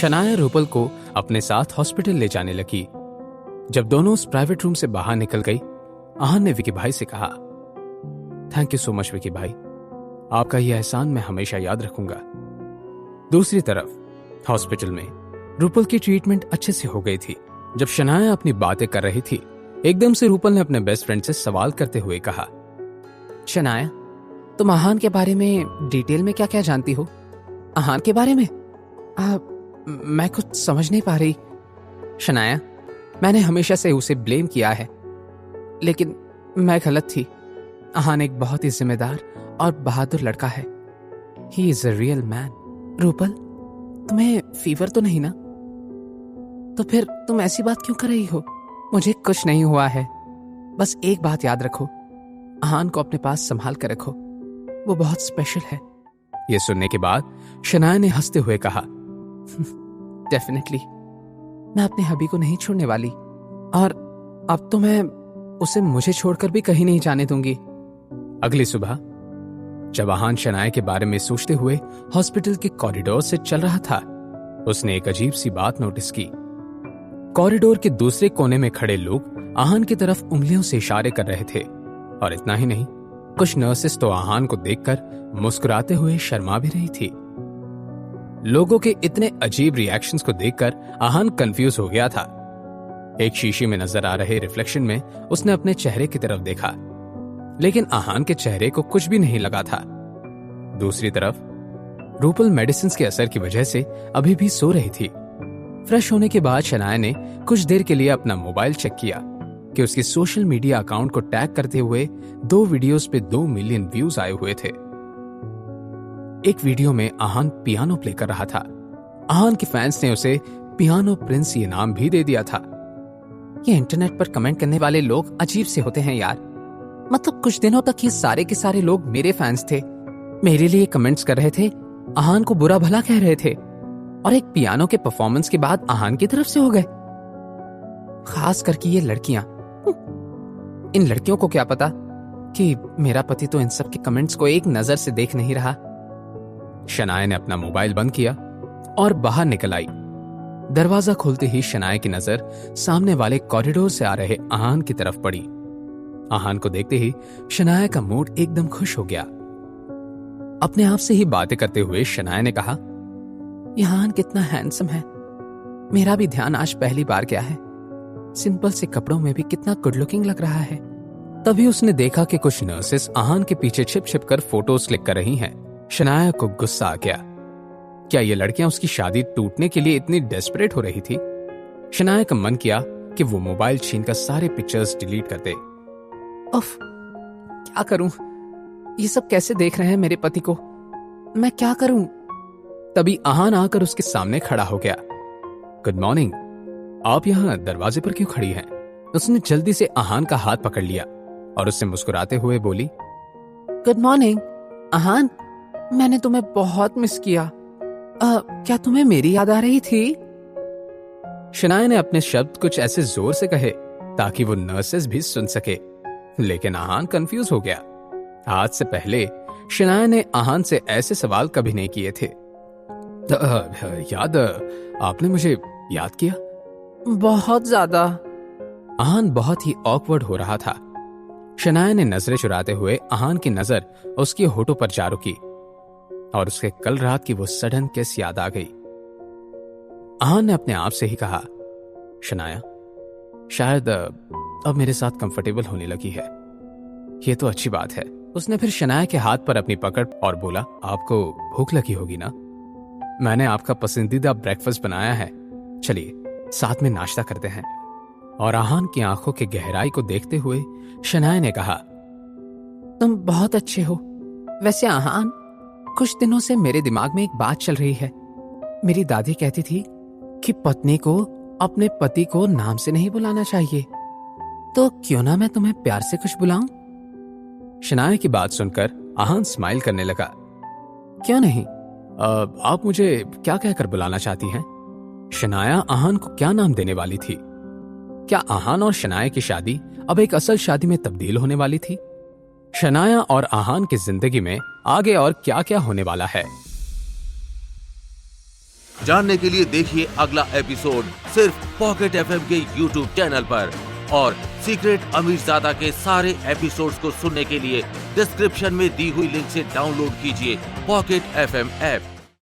शनाया रूपल को अपने साथ हॉस्पिटल ले जाने लगी। जब दोनों उस प्राइवेट रूम से बाहर निकल गई, आहान ने विकी भाई से कहा, thank you so much Vicky भाई, आपका यह एहसान मैं हमेशा याद रखूंगा। दूसरी तरफ हॉस्पिटल में रूपल की ट्रीटमेंट अच्छे से हो गई थी। जब शनाया अपनी बातें कर रही थी, एकदम से रूपल ने अपने बेस्ट फ्रेंड से सवाल करते हुए कहा, शनाया, तुम आहान के बारे में डिटेल में क्या क्या जानती हो? आहान के बारे में? मैं कुछ समझ नहीं पा रही। शनाया, मैंने हमेशा से उसे ब्लेम किया है, लेकिन मैं गलत थी। आहान एक बहुत ही जिम्मेदार और बहादुर लड़का है। He is a real man. Rupal, तुम्हें फीवर तो नहीं ना? तो फिर तुम ऐसी बात क्यों कर रही हो? मुझे कुछ नहीं हुआ है। बस एक बात याद रखो, आहान को अपने पास संभाल कर रखो, वो बहुत स्पेशल है। यह सुनने के बाद शनाया ने हंसते हुए कहा, डेफिनेटली, मैं अपने हबी को नहीं छोड़ने वाली, और अब तो मैं उसे मुझे छोड़कर भी कहीं नहीं जाने दूंगी। अगली सुबह जब आहान शनाया के बारे में सोचते हुए हॉस्पिटल के कॉरिडोर से चल रहा था, उसने एक अजीब सी बात नोटिस की। कॉरिडोर के दूसरे कोने में खड़े लोग आहान की तरफ उंगलियों से इशारे कर रहे थे, और इतना ही नहीं, कुछ नर्सेस तो आहान को देखकर मुस्कुराते हुए शर्मा भी रही थी। लोगों के इतने अजीब रिएक्शंस को देखकर आहान कंफ्यूज हो गया था। एक शीशे में नजर आ रहे रिफ्लेक्शन में उसने अपने चेहरे की तरफ देखा, लेकिन आहान के चेहरे को कुछ भी नहीं लगा था। दूसरी तरफ रूपल मेडिसिन के असर की वजह से अभी भी सो रही थी। फ्रेश होने के बाद शनाया ने कुछ देर के लिए अपना मोबाइल चेक किया कि उसके सोशल मीडिया अकाउंट को टैग करते हुए 2 वीडियोस पे 2 मिलियन व्यूज आए हुए थे। एक वीडियो में आहान पियानो प्ले कर रहा था। आहान के फैंस ने उसे पियानो प्रिंस ये नाम भी दे दिया था। ये इंटरनेट पर कमेंट करने वाले लोग अजीब से होते हैं यार। मतलब कुछ दिनों तक ये सारे के सारे लोग मेरे फैंस थे, मेरे लिए कमेंट्स कर रहे थे, आहान को बुरा भला कह रहे थे, और एक पियानो के परफॉर्मेंस के बाद आहान की तरफ से हो गए। खास करके ये लड़कियां, इन लड़कियों को क्या पता कि मेरा पति तो इन सब के कमेंट्स को एक नजर से देख नहीं रहा। शनाया ने अपना मोबाइल बंद किया और बाहर निकल आई। दरवाजा खोलते ही शनाया की नजर सामने वाले कॉरिडोर से आ रहे आहान की तरफ पड़ी। आहान को देखते ही शनाया का मूड एकदम खुश हो गया। अपने आप से ही बातें करते हुए शनाया ने कहा, यह आहान कितना हैंडसम है। मेरा भी ध्यान आज पहली बार गया है। सिंपल से कपड़ों में भी कितना गुड लुकिंग लग रहा है। तभी उसने देखा कि कुछ नर्सेस आहान के पीछे छिप छिप कर फोटोज क्लिक कर रही हैं। शनाया को गुस्सा आ गया। क्या ये लड़कियां उसकी शादी टूटने के लिए इतनी डेस्परेट हो रही थी? शनाया का मन किया कि वो मोबाइल छीनकर सारे पिक्चर्स डिलीट कर दे। उफ, क्या करूं? ये सब कैसे देख रहे हैं मेरे पति को? मैं क्या करूं? तभी आहान आकर उसके सामने खड़ा हो गया। गुड मॉर्निंग, आप यहाँ दरवाजे पर क्यों खड़ी हैं? उसने जल्दी से आहान का हाथ पकड़ लिया और उससे मुस्कुराते हुए बोली, गुड मॉर्निंग आहान, मैंने तुम्हें बहुत मिस किया। क्या तुम्हें मेरी याद आ रही थी? शनाया ने अपने शब्द कुछ ऐसे जोर से कहे ताकि वो नर्सेस भी सुन सके, लेकिन आहान कंफ्यूज हो गया। आज से पहले शनाया ने आहान से ऐसे सवाल कभी नहीं किए थे। याद, आपने मुझे याद किया? बहुत ज्यादा। आहान बहुत ही ऑकवर्ड हो रहा था। शनाया ने नजरें चुराते हुए आहान की नजर उसके होठों पर जा रुकी और उसके कल रात की वो सडन किस याद आ गई। आहान ने अपने आप से ही कहा, शनाया, शायद अब मेरे साथ कंफर्टेबल होने लगी है। ये तो अच्छी बात है। उसने फिर शनाया के हाथ पर अपनी पकड़ और बोला, आपको भूख लगी होगी ना? मैंने आपका पसंदीदा ब्रेकफास्ट बनाया है, चलिए साथ में नाश्ता करते हैं। और आहान की आंखों की गहराई को देखते हुए शनाया ने कहा, तुम बहुत अच्छे हो। वैसे आहान, कुछ दिनों से मेरे दिमाग में एक बात चल रही है। मेरी दादी कहती थी कि पत्नी को अपने पति को नाम से नहीं बुलाना चाहिए, तो क्यों ना मैं तुम्हें प्यार से कुछ बुलाऊं? शनाया की बात सुनकर आहान स्माइल करने लगा। क्यों नहीं, आप मुझे क्या कहकर बुलाना चाहती हैं? शनाया आहान को क्या नाम देने वाली थी? क्या आहान और शनाया की शादी अब एक असल शादी में तब्दील होने वाली थी? शनाया और आहान की जिंदगी में आगे और क्या क्या होने वाला है? जानने के लिए देखिए अगला एपिसोड सिर्फ पॉकेट एफएम के यूट्यूब चैनल पर। और सीक्रेट अमीरजादा के सारे एपिसोड्स को सुनने के लिए डिस्क्रिप्शन में दी हुई लिंक से डाउनलोड कीजिए पॉकेट एफएम ऐप।